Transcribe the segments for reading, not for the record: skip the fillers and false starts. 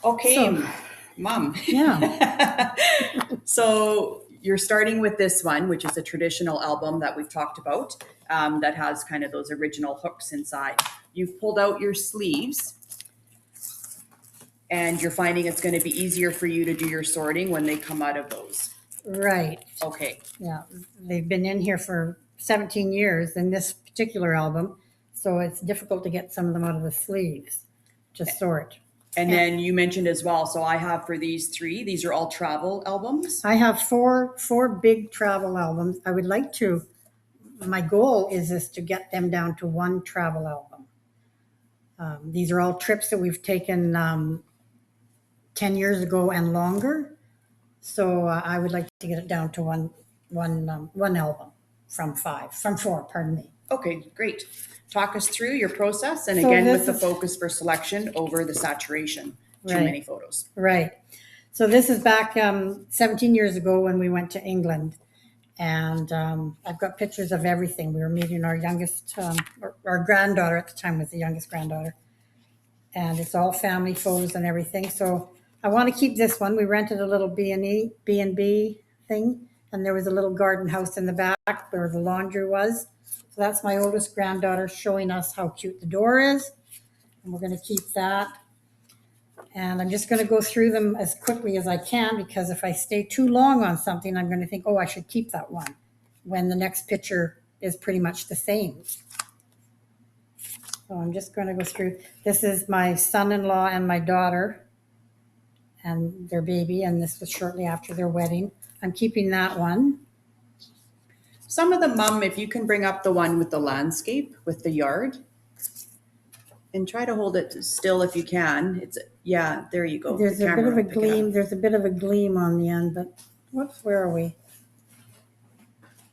Okay, Mom. Yeah. So you're starting with this one, which is a traditional album that we've talked about, that has kind of those original hooks inside. You've pulled out your sleeves, and you're finding it's going to be easier for you to do your sorting when they come out of those. Right. Okay. Yeah. They've been in here for 17 years in this particular album, so it's difficult to get some of them out of the sleeves to sort. And then you mentioned as well, so I have for these three, these are all travel albums. I have four big travel albums. I would like to, my goal is to get them down to one travel album. These are all trips that we've taken 10 years ago and longer. So I would like to get it down to one album from four, pardon me. Okay, great. Talk us through your process, and So again, with this the is- focus for selection over the saturation. Too Right. many photos. Right. So this is back 17 years ago when we went to England. And I've got pictures of everything. We were meeting our youngest, our granddaughter at the time was the youngest granddaughter. And it's all family photos and everything. So I want to keep this one. We rented a little B&B thing. And there was a little garden house in the back where the laundry was. So that's my oldest granddaughter showing us how cute the door is. And we're going to keep that. And I'm just going to go through them as quickly as I can, because if I stay too long on something, I'm going to think, oh, I should keep that one, when the next picture is pretty much the same. So I'm just going to go through. This is my son-in-law and my daughter and their baby, and this was shortly after their wedding. I'm keeping that one. Some of the Mom, if you can bring up the one with the landscape, with the yard, and try to hold it still if you can. Yeah, there you go. There's a bit of a gleam. There's a bit of a gleam on the end, but where are we?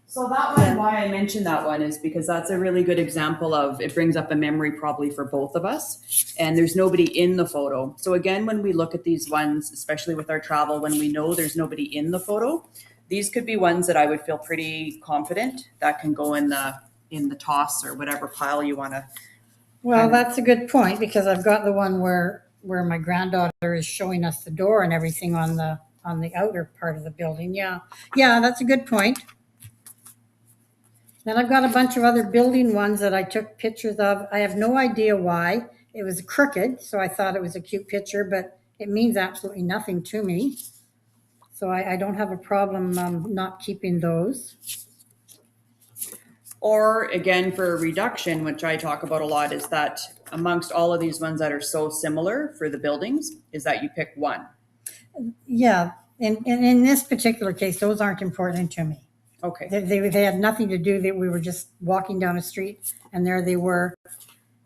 So that one, why I mentioned that one is because that's a really good example of, it brings up a memory probably for both of us, and there's nobody in the photo. So again, when we look at these ones, especially with our travel, when we know there's nobody in the photo, these could be ones that I would feel pretty confident that can go in the toss or whatever pile you want to. Well, that's a good point, because I've got the one where my granddaughter is showing us the door and everything on the outer part of the building. Yeah, that's a good point. Then I've got a bunch of other building ones that I took pictures of. I have no idea why. It was crooked, so I thought it was a cute picture, but it means absolutely nothing to me. So I don't have a problem not keeping those. Or again, for a reduction, which I talk about a lot, is that amongst all of these ones that are so similar for the buildings, is that you pick one. Yeah, and in this particular case, those aren't important to me. Okay. They had nothing to do, that we were just walking down a street and there they were.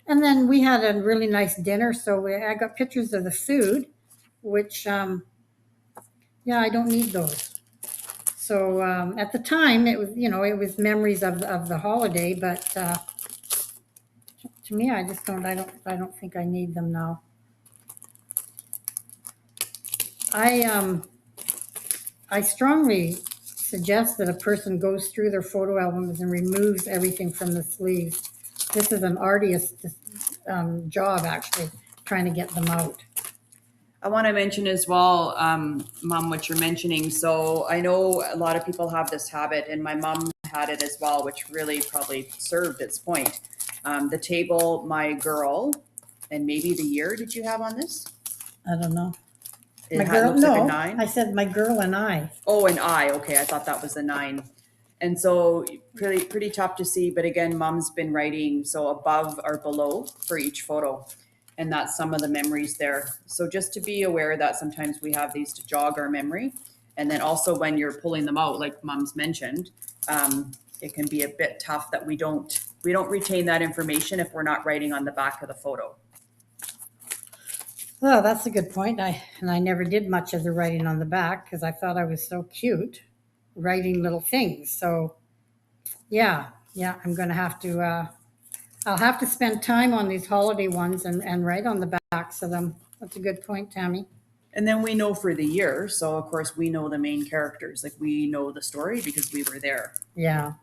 And then we had a really nice dinner. So I got pictures of the food, which, I don't need those. So at the time it was, it was memories of the holiday, but to me, I don't think I need them now. I strongly suggest that a person goes through their photo albums and removes everything from the sleeves. This is an arduous job, actually, trying to get them out. I want to mention as well, Mom, what you're mentioning. So I know a lot of people have this habit, and my mom had it as well, which really probably served its point. The table, my girl, and maybe the year did you have on this? I don't know. It looks like a 9. I said my girl and I. Oh, an I. Okay, I thought that was a 9. And so pretty tough to see. But again, Mom's been writing so above or below for each photo. And that's some of the memories there. So just to be aware that sometimes we have these to jog our memory. And then also when you're pulling them out, like Mom's mentioned, it can be a bit tough that we don't retain that information if we're not writing on the back of the photo. Oh, that's a good point. I never did much of the writing on the back because I thought I was so cute writing little things. So yeah, I'm going to have to, I'll have to spend time on these holiday ones and write on the backs of them. That's a good point, Tammy. And then we know for the year. So of course we know the main characters, like we know the story because we were there. Yeah.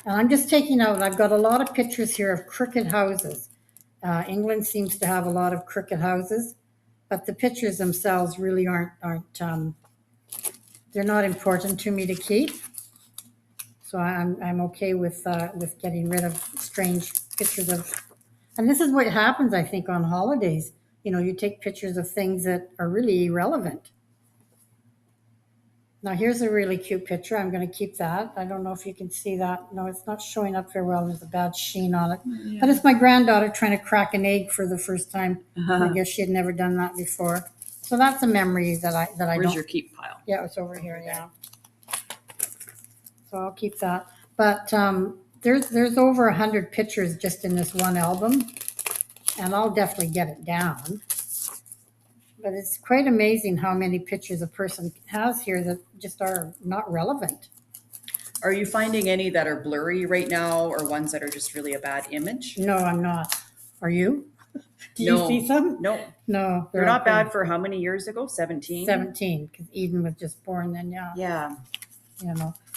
And I'm just taking out, I've got a lot of pictures here of crooked houses. England seems to have a lot of crooked houses, but the pictures themselves really aren't they're not important to me to keep. So I'm okay with getting rid of strange pictures of. And this is what happens, I think, on holidays. You take pictures of things that are really irrelevant. Now here's a really cute picture. I'm going to keep that. I don't know if you can see that. No, it's not showing up very well. There's a bad sheen on it. Yeah. But it's my granddaughter trying to crack an egg for the first time. I guess she had never done that before. So that's a memory that I Where's don't. your keep pile? Yeah, it's over here. Yeah. So I'll keep that. But there's over 100 pictures just in this one album, and I'll definitely get it down. But it's quite amazing how many pictures a person has here that just are not relevant. Are you finding any that are blurry right now, or ones that are just really a bad image? No, I'm not. Are you? Do you No. see some? No, No, they're not bad for how many years ago? 17? 17, because Eden was just born then, yeah. Yeah.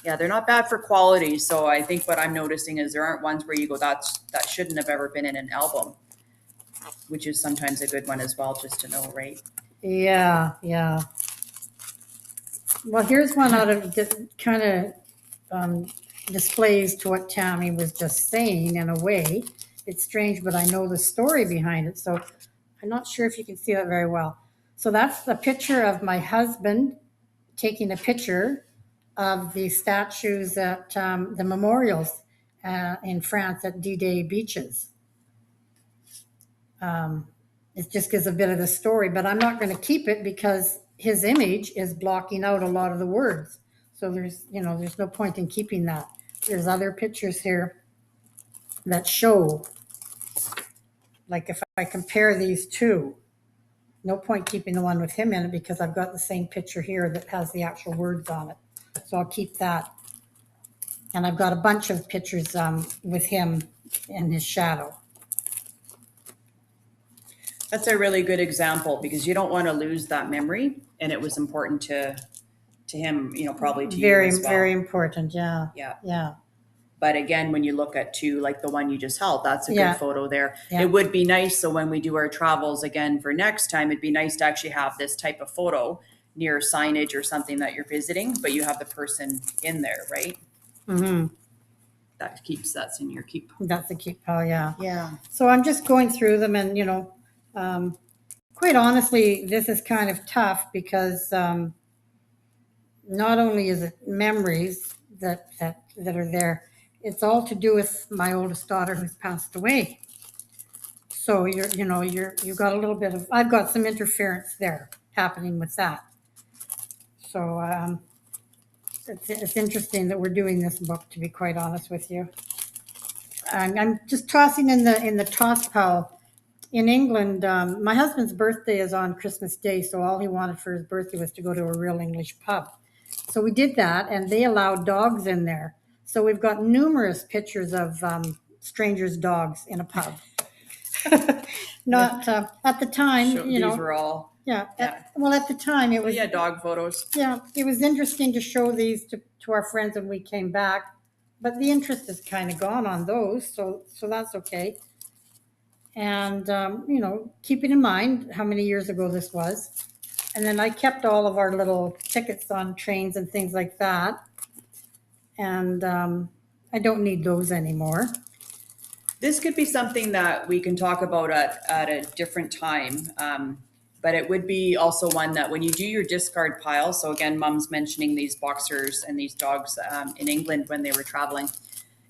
Yeah, they're not bad for quality. So I think what I'm noticing is there aren't ones where you go, that shouldn't have ever been in an album, which is sometimes a good one as well, just to know, right? Yeah. Well, here's one out of kind of displays to what Tammy was just saying in a way. It's strange, but I know the story behind it. So I'm not sure if you can see that very well. So that's the picture of my husband taking a picture of the statues at the memorials in France at D-Day beaches. It just gives a bit of the story, but I'm not going to keep it because his image is blocking out a lot of the words. So there's no point in keeping that. There's other pictures here that show, like if I compare these two, no point keeping the one with him in it because I've got the same picture here that has the actual words on it. So I'll keep that. And I've got a bunch of pictures with him in his shadow. That's a really good example because you don't want to lose that memory. And it was important to him, probably to you as well. Very important. Yeah. Yeah. But again, when you look at two, like the one you just held, that's a Yeah. good photo there. Yeah. It would be nice. So when we do our travels again for next time, it'd be nice to actually have this type of photo near signage or something that you're visiting, but you have the person in there, right? Mm-hmm. That's in your keep. That's a keep. Oh, yeah. Yeah. So I'm just going through them and, quite honestly, this is kind of tough because not only is it memories that are there, it's all to do with my oldest daughter who's passed away. So you've got a little bit of, I've got some interference there happening with that. So it's interesting that we're doing this book, to be quite honest with you. I'm just tossing in the toss pile. In England, my husband's birthday is on Christmas Day, so all he wanted for his birthday was to go to a real English pub. So we did that, and they allowed dogs in there. So we've got numerous pictures of strangers' dogs in a pub. Not at the time, So these were all, Yeah. At the time, it was. yeah, dog photos. Yeah, it was interesting to show these to our friends when we came back, but the interest is kind of gone on those, so that's okay. And keeping in mind how many years ago this was, and then I kept all of our little tickets on trains and things like that, and I don't need those anymore. This could be something that we can talk about at a different time. But it would be also one that when you do your discard pile, so again, Mom's mentioning these boxers and these dogs in England when they were traveling,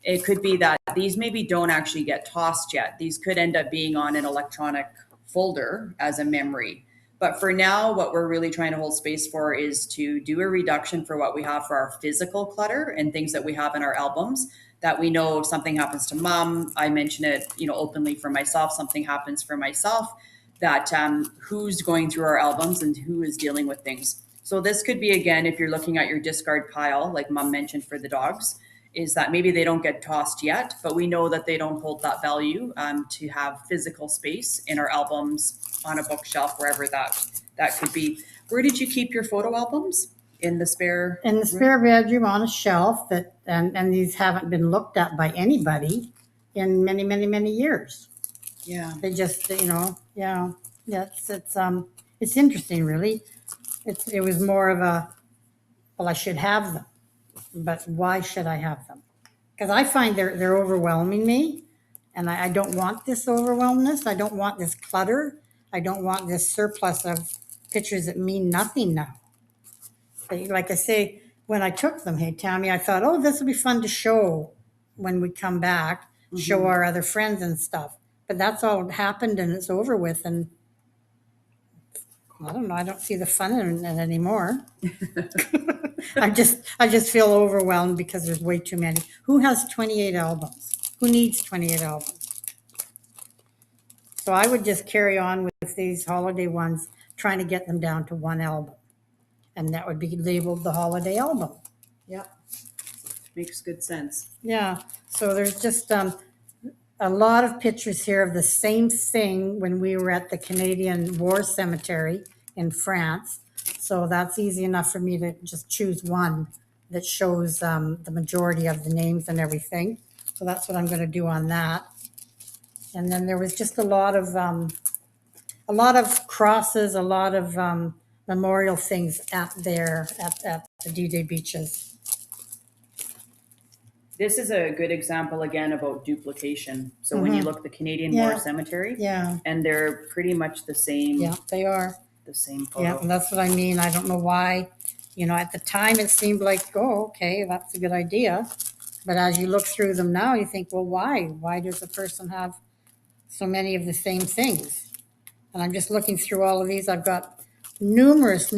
it could be that these maybe don't actually get tossed yet. These could end up being on an electronic folder as a memory. But for now, what we're really trying to hold space for is to do a reduction for what we have for our physical clutter and things that we have in our albums that we know if something happens to Mom, I mention it, openly for myself, something happens for myself, that who's going through our albums and who is dealing with things. So this could be, again, if you're looking at your discard pile, like Mom mentioned for the dogs, is that maybe they don't get tossed yet, but we know that they don't hold that value to have physical space in our albums, on a bookshelf, wherever that could be. Where did you keep your photo albums? In the spare bedroom on a shelf and these haven't been looked at by anybody in many, many, many years. Yeah. They just, yeah, it's interesting, really. It was more of a, well, I should have them, but why should I have them? Because I find they're overwhelming me, and I don't want this overwhelmness. I don't want this clutter. I don't want this surplus of pictures that mean nothing now. Like I say, when I took them, hey Tammy, I thought, oh, this will be fun to show when we come back, show our other friends and stuff. But that's all happened and it's over with, and I don't know. I don't see the fun in it anymore. I just feel overwhelmed because there's way too many. Who has 28 albums? Who needs 28 albums? So I would just carry on with these holiday ones, trying to get them down to one album. And that would be labeled the holiday album. Yeah. Makes good sense. Yeah. So there's just a lot of pictures here of the same thing when we were at the Canadian War Cemetery in France. So that's easy enough for me to just choose one that shows the majority of the names and everything. So that's what I'm going to do on that. And then there was just a lot of crosses, a lot of memorial things at the D-Day beaches. This is a good example again about duplication. So when you look at the Canadian Yeah. War Cemetery, Yeah, and they're pretty much the same, yeah, they are. the same Yeah, photo. and that's what I mean. I don't know why. At the time it seemed like, oh, okay, that's a good idea. But as you look through them now, you think, well, why? Why does a person have so many of the same things? And I'm just looking through all of these. I've got numerous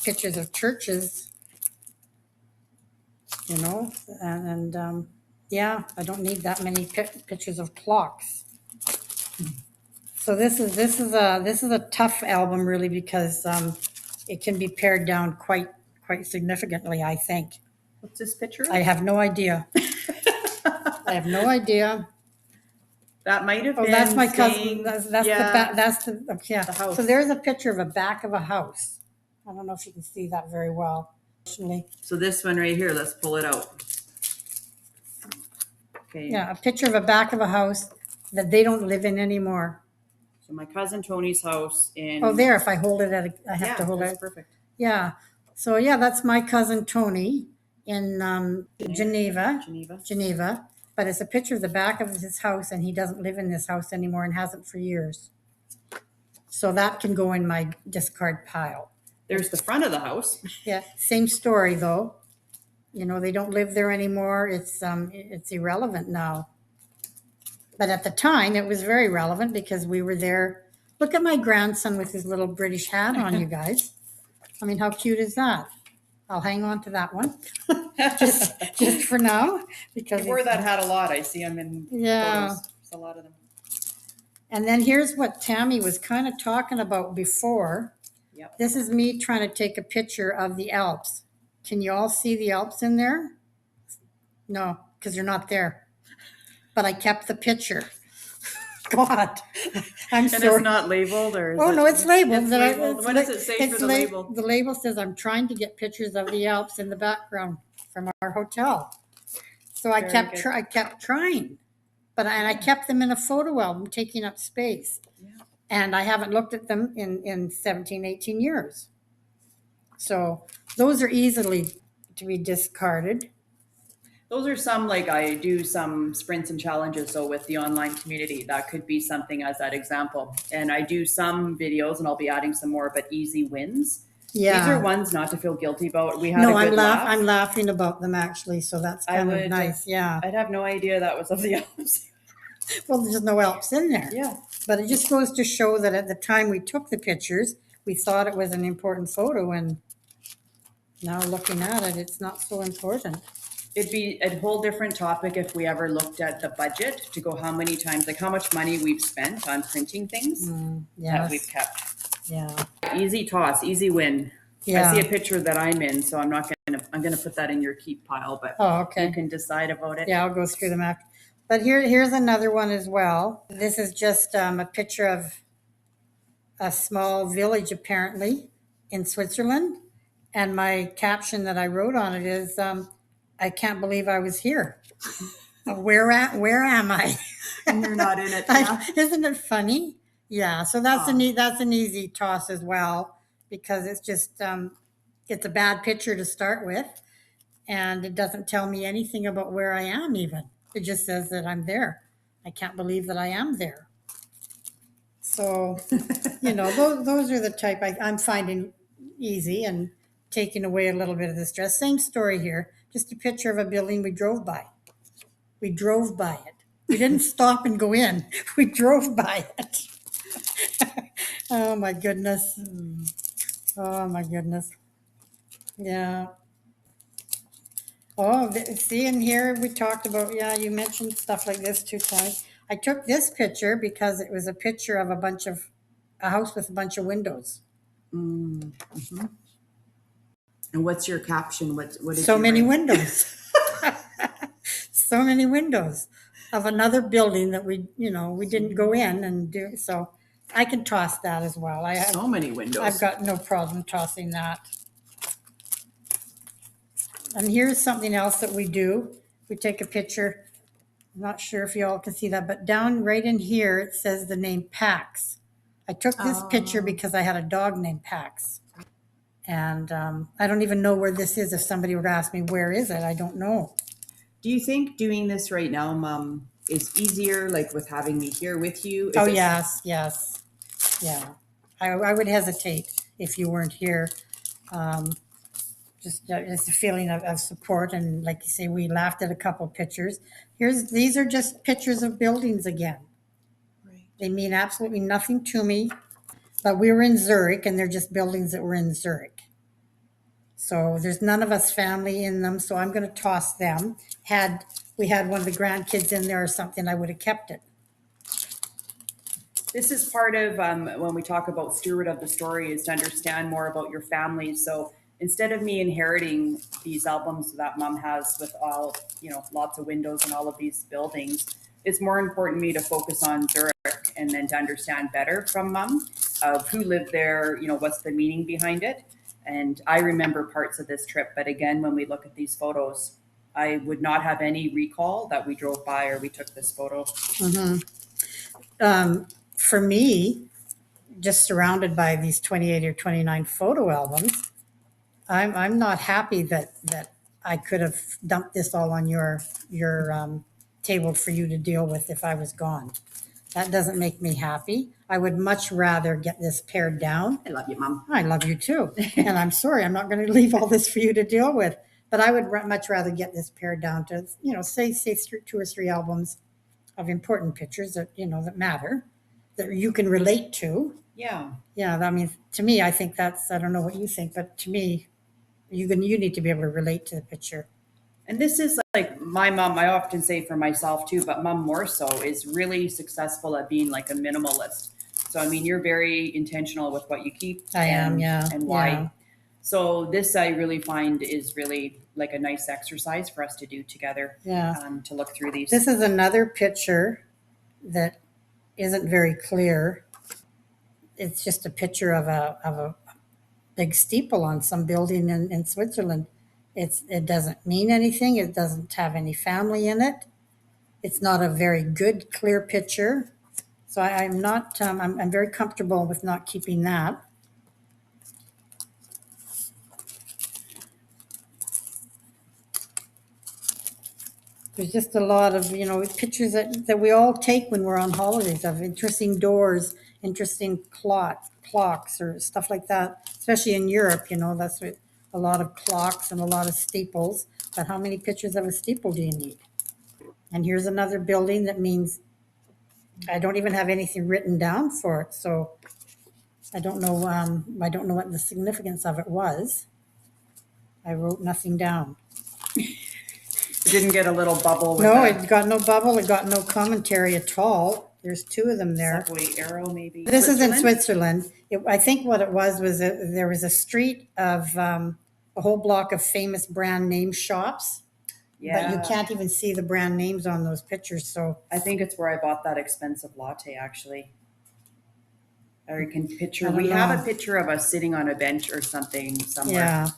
pictures of churches, and yeah, I don't need that many pictures of clocks. So this is a tough album really because it can be pared down quite significantly, I think. What's this picture? I have no idea. I have no idea. That might have Oh, been. that's my cousin. staying- That's yeah, the back. That's yeah. the house. So there's a picture of a back of a house. I don't know if you can see that very well. Actually, So this one right here, let's pull it out. Okay. yeah, a picture of a back of a house that they don't live in anymore. So my cousin Tony's house in. Oh, there. If I hold it at, I have to hold that's it. perfect. Yeah. So yeah, that's my cousin Tony in Geneva. Geneva. But it's a picture of the back of his house, and he doesn't live in this house anymore and hasn't for years. So that can go in my discard pile. There's the front of the house. Yeah, same story though. They don't live there anymore. It's irrelevant now. But at the time, it was very relevant because we were there. Look at my grandson with his little British hat on, you guys. I mean, how cute is that? I'll hang on to that one just for now because You wore that hat a lot. I see them in Yeah. photos. There's a lot of them. And then here's what Tammy was kind of talking about before. Yep. This is me trying to take a picture of the Alps. Can you all see the Alps in there? No, because they're not there. But I kept the picture. God, I'm And sorry. it's not labeled, or is Oh, it? no, it's labeled. It's labeled. What does it say for the label? The label says, I'm trying to get pictures of the Alps in the background from our hotel. So I Very kept good. I kept trying. And I kept them in a photo album, taking up space. Yeah. And I haven't looked at them in 17, 18 years. So those are easily to be discarded. Those are some, like I do some sprints and challenges. So with the online community, that could be something as that example. And I do some videos, and I'll be adding some more, but easy wins. Yeah. These are ones not to feel guilty about. We had No, a good laugh. I'm laughing about them actually. So that's kind of nice. Yeah. I'd have no idea that was of the Alps. Well, there's no Alps in there. Yeah. But it just goes to show that at the time we took the pictures, we thought it was an important photo, and now looking at it, it's not so important. It'd be a whole different topic if we ever looked at the budget to go how many times, like how much money we've spent on printing things that Yes. we've kept. Yeah. Easy toss, easy win. Yeah. I see a picture that I'm in, so I'm gonna put that in your keep pile, but Oh, okay. you can decide about it. Yeah, I'll go through them after. But here's another one as well. This is just a picture of a small village, apparently, in Switzerland. And my caption that I wrote on it is, I can't believe I was here. Where am I? And you're not in it. Yeah. Isn't it funny? Yeah. So that's Aw. that's an easy toss as well, because it's just it's a bad picture to start with, and it doesn't tell me anything about where I am even. It just says that I'm there. I can't believe that I am there. So, those are the type I'm finding easy and taking away a little bit of the stress. Same story here, just a picture of a building we drove by. We drove by it. We didn't stop and go in. We drove by it. Oh my goodness. Oh my goodness. Yeah. Oh, see, in here we talked about, yeah, you mentioned stuff like this 2 times. I took this picture because it was a picture of a house with a bunch of windows. Mm-hmm. And what's your caption? What did So you many write? windows. So many windows of another building that we didn't go in and do. So I can toss that as well. So many windows. I've got no problem tossing that. And here's something else that we do. We take a picture. I'm not sure if you all can see that, but down right in here, it says the name Pax. I took this picture because I had a dog named Pax. And I don't even know where this is. If somebody would ask me, where is it? I don't know. Do you think doing this right now, Mom, is easier, like with having me here with you? Oh, yes. Yeah. I would hesitate if you weren't here. Just a feeling of support. And like you say, we laughed at a couple pictures. These are just pictures of buildings again. Right. They mean absolutely nothing to me. But we were in Zurich, and they're just buildings that were in Zurich. So there's none of us family in them, so I'm going to toss them. Had we had one of the grandkids in there or something, I would have kept it. This is part of when we talk about steward of the story, is to understand more about your family. So instead of me inheriting these albums that Mom has with all, lots of windows and all of these buildings, it's more important to me to focus on Zurich and then to understand better from Mom of who lived there, what's the meaning behind it. And I remember parts of this trip, but again, when we look at these photos, I would not have any recall that we drove by or we took this photo. Mm-hmm. For me, just surrounded by these 28 or 29 photo albums, I'm not happy that I could have dumped this all on your table for you to deal with if I was gone. That doesn't make me happy. I would much rather get this pared down. I love you, Mom. I love you too. And I'm sorry, I'm not going to leave all this for you to deal with. But I would much rather get this pared down to, say 2 or 3 albums of important pictures that, that matter, that you can relate to. Yeah. Yeah. I mean, to me, I think I don't know what you think, but to me, you need to be able to relate to the picture. And this is like my mom, I often say for myself too, but Mom more so, is really successful at being like a minimalist. So, I mean, you're very intentional with what you keep. I am, yeah. And why. Yeah. So this I really find is really like a nice exercise for us to do together. Yeah. To look through these. This is another picture that isn't very clear. It's just a picture of a big steeple on some building in Switzerland. It doesn't mean anything. It doesn't have any family in it. It's not a very good, clear picture. So I'm not, I'm very comfortable with not keeping that. There's just a lot of, pictures that we all take when we're on holidays of interesting doors, interesting clocks or stuff like that, especially in Europe, that's what, a lot of clocks and a lot of steeples. But how many pictures of a steeple do you need? And here's another building that means I don't even have anything written down for it. So I don't know what the significance of it was. I wrote nothing down. It didn't get a little bubble. No, it got no bubble. It got no commentary at all. There's 2 of them there. Subway arrow, maybe. This is in Switzerland. I think what it was there was a street of a whole block of famous brand name shops. Yeah. But you can't even see the brand names on those pictures. So I think it's where I bought that expensive latte, actually. Or you can picture. We have a picture of us sitting on a bench or something somewhere. Yeah.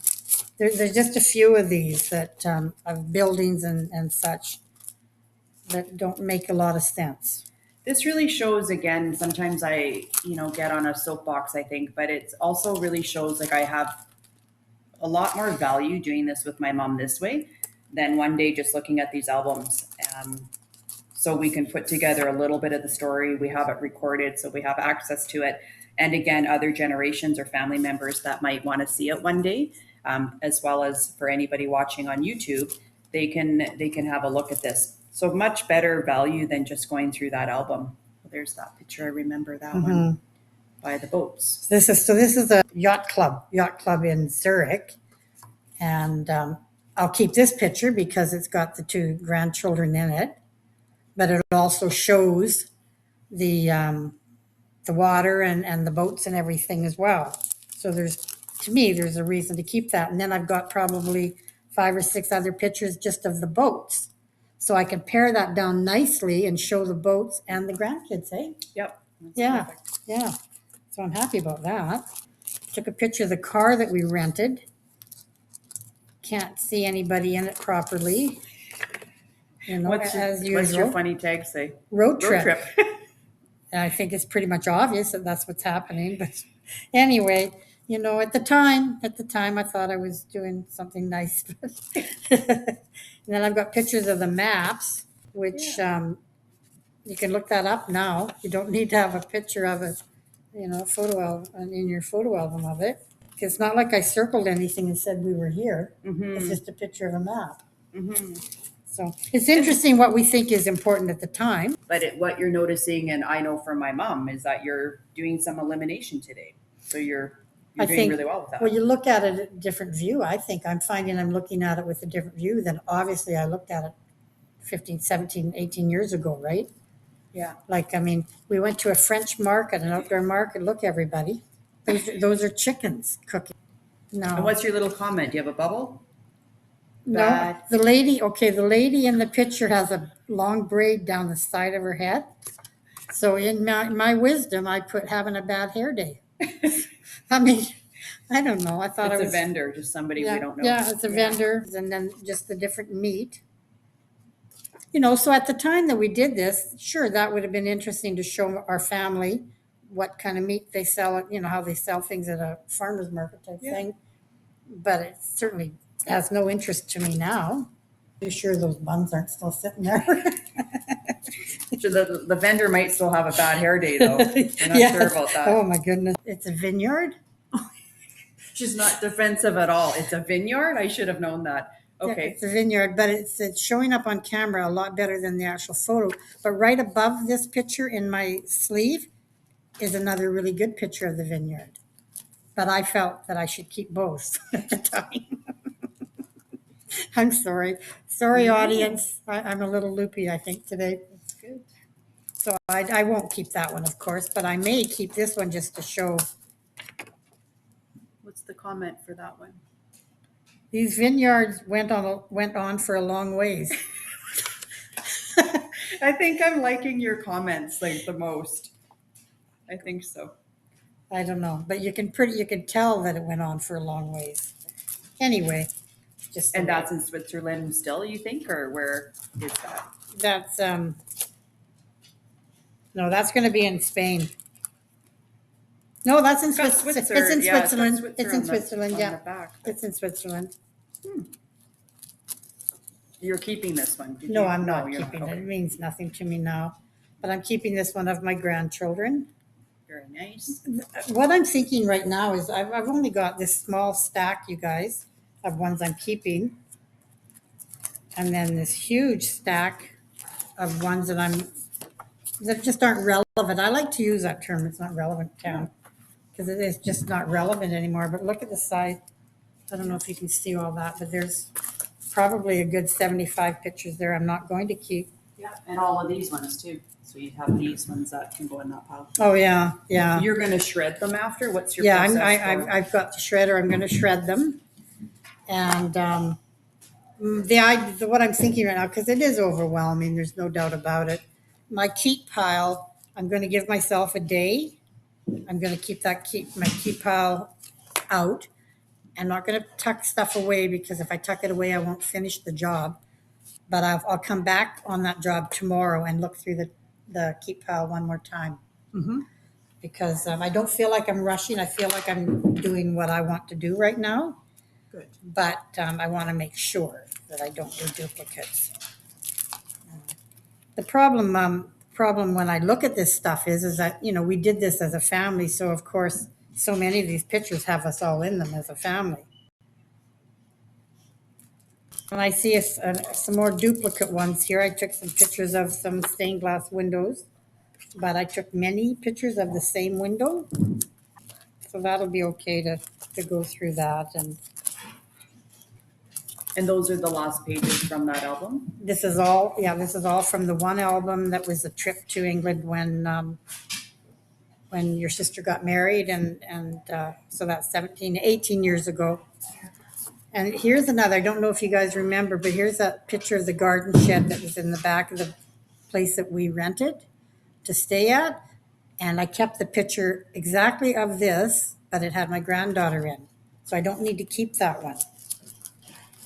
There's just a few of these that of buildings and such. that don't make a lot of sense. This really shows, again, sometimes I, get on a soapbox, I think, but it's also really shows like I have a lot more value doing this with my mom this way than one day just looking at these albums. So we can put together a little bit of the story. We have it recorded, so we have access to it. And again, other generations or family members that might want to see it one day, as well as for anybody watching on YouTube, they can have a look at this. So much better value than just going through that album. There's that picture. I remember that one by the boats. This is a yacht club in Zurich. And I'll keep this picture because it's got the two grandchildren in it. But it also shows the water and the boats and everything as well. So to me, there's a reason to keep that. And then I've got probably 5 or 6 other pictures just of the boats. So I can pare that down nicely and show the boats and the grandkids, eh? Yep. That's Yeah, perfect. yeah. So I'm happy about that. Took a picture of the car that we rented. Can't see anybody in it properly. As usual. What's your funny tag say? Road trip. And I think it's pretty much obvious that that's what's happening. But anyway, at the time, I thought I was doing something nice. And then I've got pictures of the maps, which you can look that up now. You don't need to have a picture of it, photo album in your photo album of it. It's not like I circled anything and said we were here. It's just a picture of a map. So it's interesting what we think is important at the time. But what you're noticing, and I know from my mom, is that you're doing some elimination today. So you're doing really well with that. Well, you look at it at a different view. I think I'm finding I'm looking at it with a different view than obviously I looked at it 15, 17, 18 years ago, right? Yeah. We went to a French market, an outdoor market. Look, everybody, those are chickens cooking. No. And what's your little comment? Do you have a bubble? No, the lady in the picture has a long braid down the side of her head. So in my wisdom, I put having a bad hair day. I don't know. I thought it's it was a vendor, just somebody we don't know. Yeah, it's a vendor, and then just the different meat. So at the time that we did this, sure, that would have been interesting to show our family what kind of meat they sell, how they sell things at a farmer's market type thing. But it certainly has no interest to me now. I'm sure those buns aren't still sitting there. So the vendor might still have a bad hair day, though. I'm not sure about that. Oh, my goodness. It's a vineyard? She's not defensive at all. It's a vineyard? I should have known that. Okay. Yeah, it's a vineyard, but it's showing up on camera a lot better than the actual photo. But right above this picture in my sleeve is another really good picture of the vineyard. But I felt that I should keep both at the time. I'm sorry. Sorry, audience. I'm a little loopy, I think, today. That's good. So I won't keep that one, of course, but I may keep this one just to show. What's the comment for that one? These vineyards went on for a long ways. I think I'm liking your comments the most. I think so. I don't know, but you can tell that it went on for a long ways. Anyway, and that's in Switzerland still, you think, or where is that? That's no, that's going to be in Spain. No, that's in Switzerland. It's in Switzerland. It's in Switzerland. Yeah, it's in Switzerland. You're keeping this one? No, I'm not keeping it. It means nothing to me now, but I'm keeping this one of my grandchildren. Very nice. What I'm thinking right now is I've only got this small stack, you guys, of ones I'm keeping, and then this huge stack of ones that just aren't relevant. I like to use that term. It's not relevant now because it is just not relevant anymore. But look at the size. I don't know if you can see all that, but there's probably a good 75 pictures there I'm not going to keep. Yeah, and all of these ones too. So you have these ones that can go in that pile. Oh yeah, yeah. You're going to shred them after? What's your process? I've got the shredder. I'm going to shred them, and what I'm thinking right now, because it is overwhelming. There's no doubt about it. My keep pile, I'm going to give myself a day. I'm going to keep my keep pile out. I'm not going to tuck stuff away because if I tuck it away, I won't finish the job. but I'll come back on that job tomorrow and look through the keep pile one more time. Because I don't feel like I'm rushing. I feel like I'm doing what I want to do right now. Good. But I want to make sure that I don't do duplicates. The problem when I look at this stuff is that, you know, we did this as a family. So of course, so many of these pictures have us all in them as a family. And I see some more duplicate ones here. I took some pictures of some stained glass windows, but I took many pictures of the same window. So that'll be okay to go through that. And those are the last pages from that album? This is all from the one album that was a trip to England when your sister got married, and so that's 18 years ago. And here's another, I don't know if you guys remember, but here's a picture of the garden shed that was in the back of the place that we rented to stay at. And I kept the picture exactly of this, but it had my granddaughter in. So I don't need to keep that one.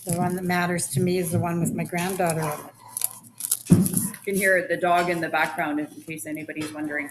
The one that matters to me is the one with my granddaughter in it. You can hear the dog in the background in case anybody's wondering.